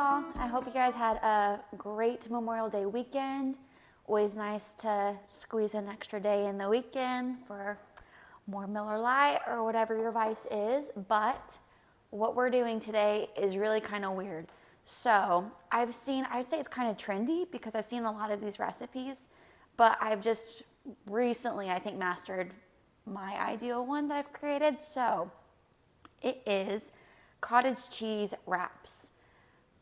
y'all. I hope you guys had a great Memorial Day weekend. Always nice to squeeze an extra day in the weekend for more Miller Lite or whatever your vice is. But what we're doing today is really kind of weird. So I would say it's kind of trendy because I've seen a lot of these recipes, but I've just recently, I think, mastered my ideal one that I've created. So it is cottage cheese wraps.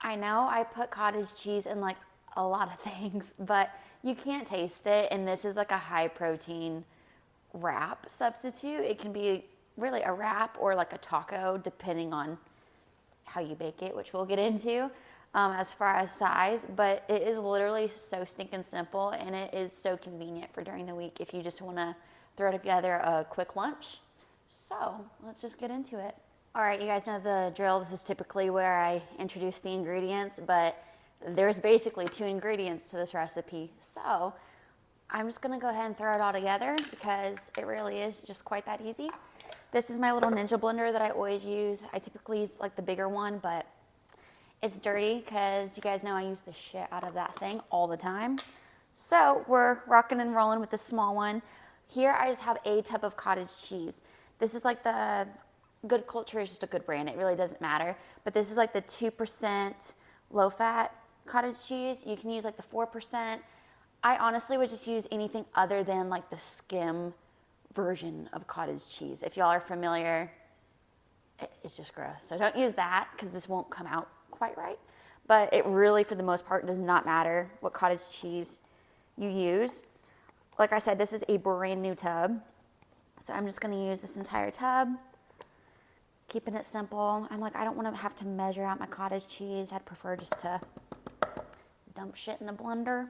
I know I put cottage cheese in like a lot of things, but you can't taste it, and this is like a high protein wrap substitute. It can be really a wrap or like a taco depending on how you bake it, which we'll get into as far as size, but it is literally so stinking simple, and it is so convenient for during the week if you just want to throw together a quick lunch. So let's just get into it. All right, you guys know the drill. This is typically where I introduce the ingredients, but there's basically 2 ingredients to this recipe. So I'm just gonna go ahead and throw it all together because it really is just quite that easy. This is my little Ninja blender that I always use. I typically use like the bigger one, but it's dirty because you guys know I use the shit out of that thing all the time. So we're rocking and rolling with the small one. Here I just have a tub of cottage cheese. This is like the Good Culture is just a good brand. It really doesn't matter. But this is like the 2% low-fat cottage cheese. You can use like the 4%. I honestly would just use anything other than like the skim version of cottage cheese. If y'all are familiar, it's just gross. So don't use that because this won't come out quite right. But it really, for the most part, does not matter what cottage cheese you use. Like I said, this is a brand new tub. So I'm just going to use this entire tub. Keeping it simple. I'm like, I don't want to have to measure out my cottage cheese. I'd prefer just to dump shit in the blender,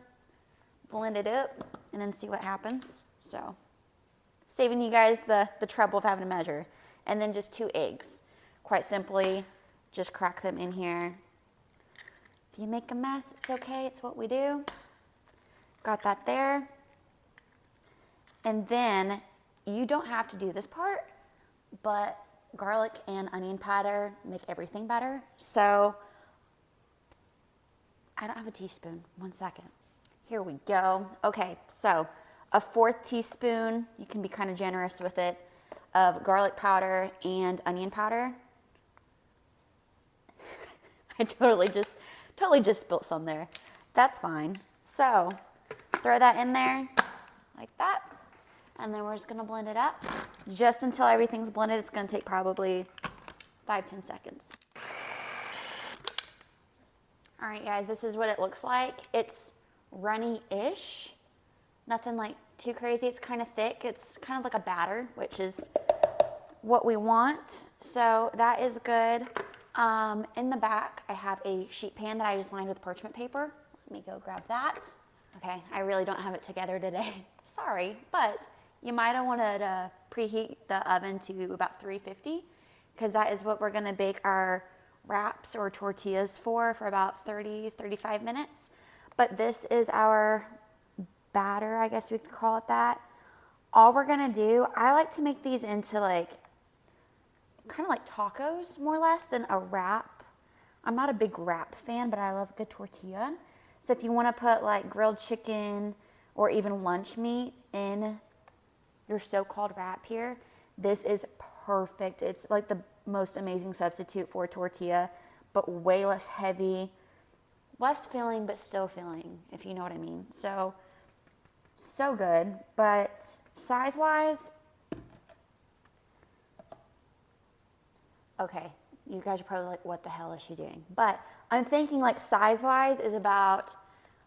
blend it up, and then see what happens. So saving you guys the trouble of having to measure. And then just 2 eggs. Quite simply, just crack them in here. If you make a mess, it's okay. It's what we do. Got that there. And then you don't have to do this part, but garlic and onion powder make everything better. So I don't have a teaspoon. 1 second. Here we go. Okay, so a 1/4 teaspoon, you can be kind of generous with it, of garlic powder and onion powder. I totally just spilled some there. That's fine. So throw that in there like that. And then we're just gonna blend it up just until everything's blended. It's gonna take probably 5-10 seconds. All right, guys, this is what it looks like. It's runny-ish, nothing like too crazy. It's kind of thick. It's kind of like a batter, which is what we want. So that is good. In the back, I have a sheet pan that I just lined with parchment paper. Let me go grab that. Okay, I really don't have it together today. Sorry, but you might have wanted to preheat the oven to about 350 because that is what we're gonna bake our wraps or tortillas for about 30-35 minutes. But this is our batter, I guess we could call it that. All we're gonna do, I like to make these into like, kind of like tacos more or less than a wrap. I'm not a big wrap fan, but I love a good tortilla. So if you wanna put like grilled chicken or even lunch meat in your so-called wrap here, this is perfect. It's like the most amazing substitute for tortilla, but way less heavy, less filling, but still filling, if you know what I mean. So good, but size-wise, okay, you guys are probably like, what the hell is she doing? But I'm thinking like size-wise is about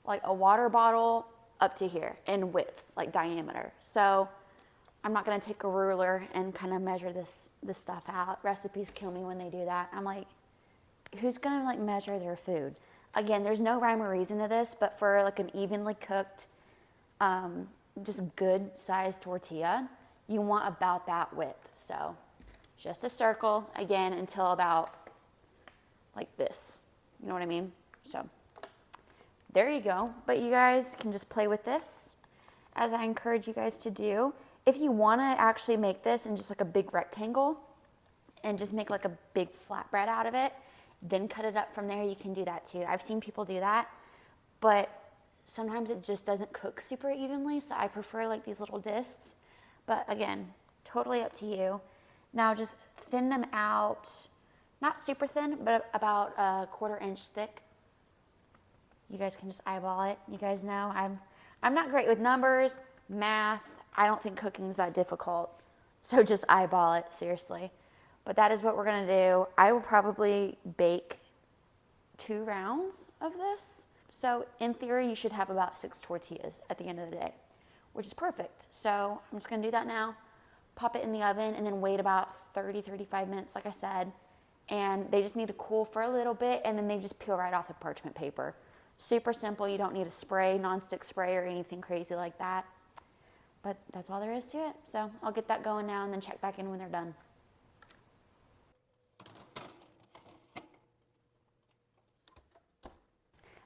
like a water bottle up to here in width, like diameter. So I'm not gonna take a ruler and kind of measure this stuff out. Recipes kill me when they do that. I'm like, who's gonna like measure their food? Again, there's no rhyme or reason to this, but for like an evenly cooked, just good sized tortilla, you want about that width. So just a circle, again, until about like this. You know what I mean? So there you go. But you guys can just play with this, as I encourage you guys to do. If you want to actually make this in just like a big rectangle and just make like a big flatbread out of it, then cut it up from there, you can do that too. I've seen people do that, but sometimes it just doesn't cook super evenly, so I prefer like these little discs. But again, totally up to you. Now just thin them out, not super thin, but about a 1/4 inch thick. You guys can just eyeball it. You guys know I'm not great with numbers, math. I don't think cooking's that difficult. So just eyeball it, seriously. But that is what we're gonna do. I will probably bake 2 rounds of this. So in theory, you should have about 6 tortillas at the end of the day, which is perfect. So I'm just gonna do that now, pop it in the oven, and then wait about 30-35 minutes, like I said. And they just need to cool for a little bit, and then they just peel right off the parchment paper. Super simple. You don't need a spray, nonstick spray, or anything crazy like that. But that's all there is to it. So I'll get that going now and then check back in when they're done.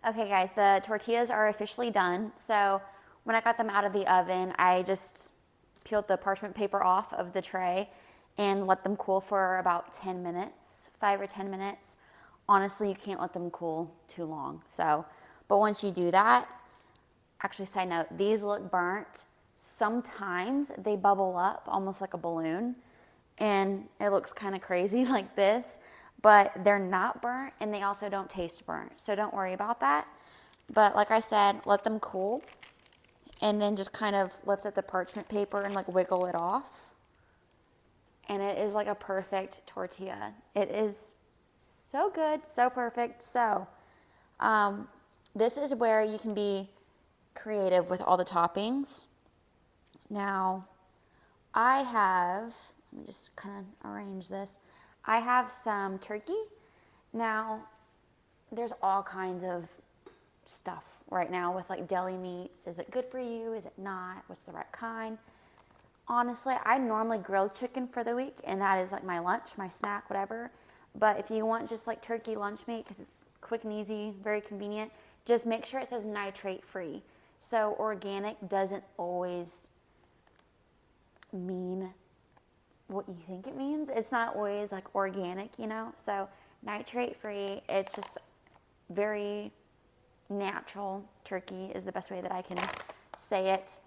Okay guys, the tortillas are officially done. So when I got them out of the oven, I just peeled the parchment paper off of the tray and let them cool for about 10 minutes, 5 or 10 minutes. Honestly, you can't let them cool too long. But once you do that, actually side note, these look burnt. Sometimes they bubble up almost like a balloon and it looks kind of crazy like this, but they're not burnt and they also don't taste burnt. So don't worry about that. But like I said, let them cool and then just kind of lift up the parchment paper and like wiggle it off. And it is like a perfect tortilla. It is so good, so perfect. So this is where you can be creative with all the toppings. Now, I have, let me just kind of arrange this. I have some turkey. Now, there's all kinds of stuff right now with like deli meats. Is it good for you? Is it not? What's the right kind? Honestly, I normally grill chicken for the week, and that is like my lunch, my snack, whatever. But if you want just like turkey lunch meat, because it's quick and easy, very convenient, just make sure it says nitrate free. So organic doesn't always mean what you think it means. It's not always like organic, you know? So nitrate free, it's just very natural turkey is the best way that I can say it.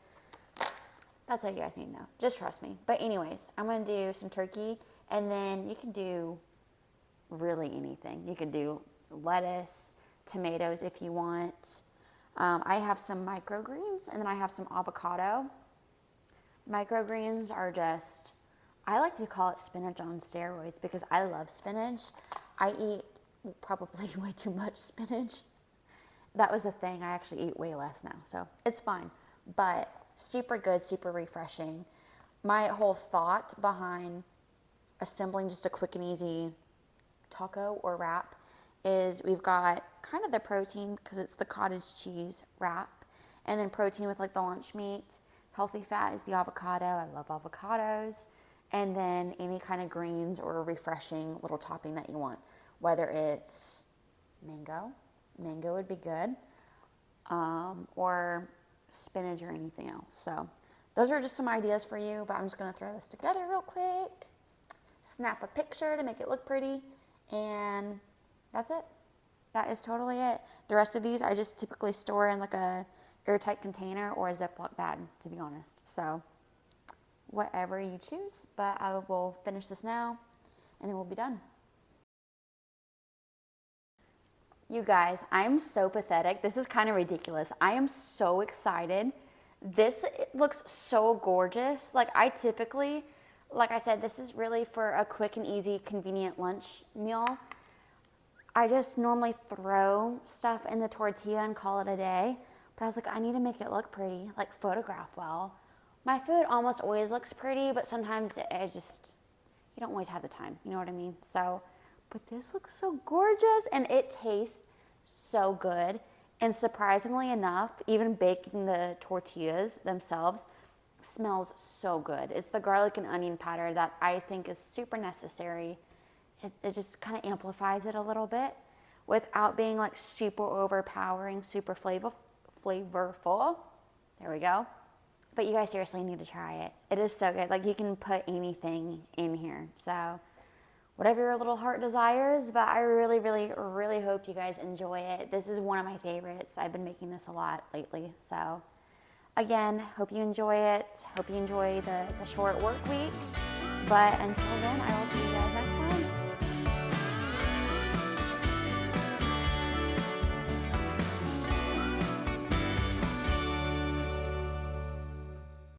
That's all you guys need to know. Just trust me. But anyways, I'm going to do some turkey, and then you can do really anything. You can do lettuce, tomatoes if you want. I have some microgreens, and then I have some avocado. Microgreens are just, I like to call it spinach on steroids because I love spinach. I eat probably way too much spinach. That was a thing. I actually eat way less now, so it's fine. But super good, super refreshing. My whole thought behind assembling just a quick and easy taco or wrap is we've got kind of the protein because it's the cottage cheese wrap, and then protein with like the lunch meat. Healthy fat is the avocado. I love avocados. And then any kind of greens or refreshing little topping that you want, whether it's mango would be good, or spinach or anything else. So those are just some ideas for you, but I'm just gonna throw this together real quick, snap a picture to make it look pretty, and that's it. That is totally it. The rest of these I just typically store in like a airtight container or a ziplock bag, to be honest. So whatever you choose, but I will finish this now and then we'll be done. You guys, I'm so pathetic. This is kind of ridiculous. I am so excited. This looks so gorgeous. Like I typically, like I said, this is really for a quick and easy, convenient lunch meal. I just normally throw stuff in the tortilla and call it a day. But I was like, I need to make it look pretty, like photograph well. My food almost always looks pretty, but sometimes it just, you don't always have the time, you know what I mean? So, but this looks so gorgeous and it tastes so good. And surprisingly enough, even baking the tortillas themselves smells so good. It's the garlic and onion powder that I think is super necessary. It just kind of amplifies it a little bit without being like super overpowering, super flavorful. There we go. But you guys seriously need to try it. It is so good. Like you can put anything in here. So whatever your little heart desires, but I really, really, really hope you guys enjoy it. This is one of my favorites. I've been making this a lot lately. So again, hope you enjoy it. Hope you enjoy the short work week. But until then, I will see you guys next time.